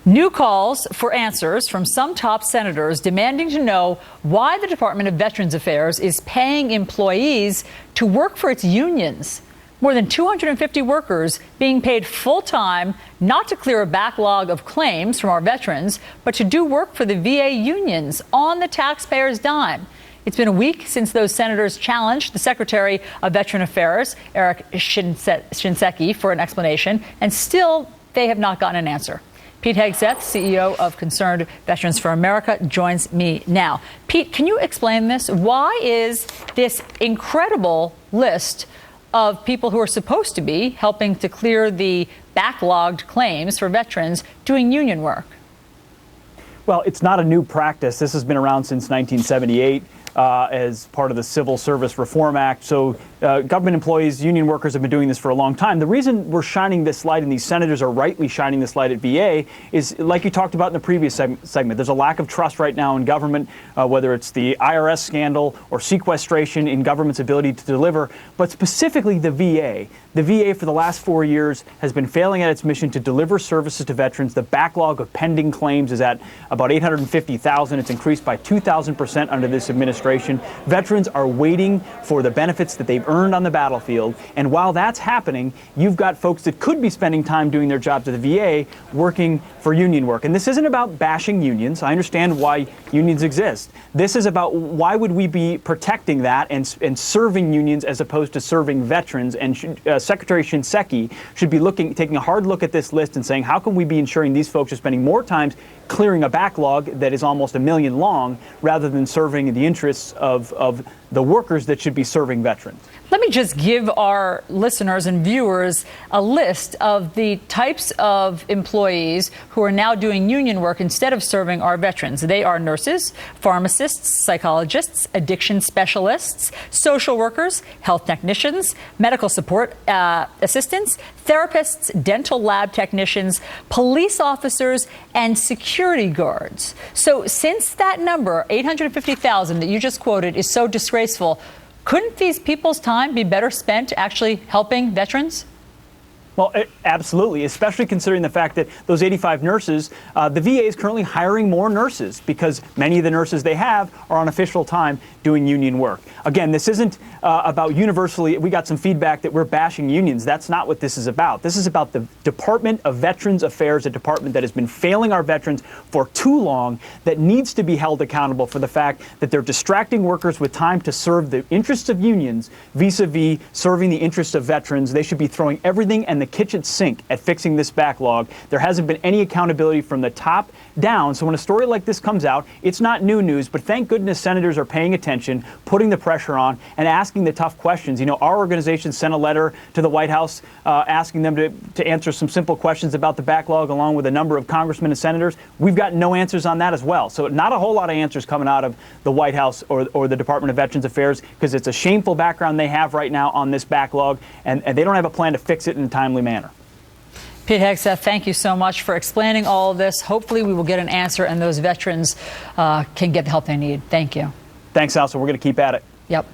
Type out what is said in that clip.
New calls for answers from some top senators demanding to know why the Department of Veterans Affairs is paying employees to work for its unions. More than 250 workers being paid full-time not to clear a backlog of claims from our veterans, but to do work for the VA unions on the taxpayers' dime. It's been a week since those senators challenged the Secretary of Veteran Affairs, Eric Shinseki, for an explanation, and still they have not gotten an answer. Pete Hegseth, CEO of Concerned Veterans for America, joins me now. Pete, can you explain this? Why is this incredible list of people who are supposed to be helping to clear the backlogged claims for veterans doing union work? Well, it's not a new practice. This has been around since 1978 as part of the Civil Service Reform Act. So government employees, union workers have been doing this for a long time. The reason we're shining this light, and these senators are rightly shining this light at VA, is like you talked about in the previous segment. There's a lack of trust right now in government, whether it's the IRS scandal or sequestration in government's ability to deliver, but specifically the VA. The VA for the last 4 years has been failing at its mission to deliver services to veterans. The backlog of pending claims is at about 850,000. It's increased by 2,000% under this administration. Veterans are waiting for the benefits that they've earned on the battlefield. And while that's happening, you've got folks that could be spending time doing their jobs at the VA working for union work. And this isn't about bashing unions. I understand why unions exist. This is about why would we be protecting that and serving unions as opposed to serving veterans. And Secretary Shinseki should be taking a hard look at this list and saying, how can we be ensuring these folks are spending more time clearing a backlog that is almost 1 million long rather than serving the interests of the workers that should be serving veterans? Let me just give our listeners and viewers a list of the types of employees who are now doing union work instead of serving our veterans. They are nurses, pharmacists, psychologists, addiction specialists, social workers, health technicians, medical support assistants, therapists, dental lab technicians, police officers, and security guards. So since that number, 850,000 that you just quoted, is so disgraceful, couldn't these people's time be better spent actually helping veterans? Well, absolutely, especially considering the fact that those 85 nurses, the VA is currently hiring more nurses because many of the nurses they have are on official time doing union work. Again, this isn't about universally, we got some feedback that we're bashing unions. That's not what this is about. This is about the Department of Veterans Affairs, a department that has been failing our veterans for too long, that needs to be held accountable for the fact that they're distracting workers with time to serve the interests of unions vis-a-vis serving the interests of veterans. They should be throwing everything and the kitchen sink at fixing this backlog. There hasn't been any accountability from the top down. So when a story like this comes out, it's not new news, but thank goodness senators are paying attention, putting the pressure on, and asking the tough questions. You know, our organization sent a letter to the White House asking them to answer some simple questions about the backlog, along with a number of congressmen and senators. We've got no answers on that as well. So not a whole lot of answers coming out of the White House or the Department of Veterans Affairs, because it's a shameful background they have right now on this backlog, and they don't have a plan to fix it in a timely manner. Pete Hegseth, thank you so much for explaining all of this. Hopefully we will get an answer and those veterans can get the help they need. Thank you. Thanks, Elsa. We're going to keep at it. Yep.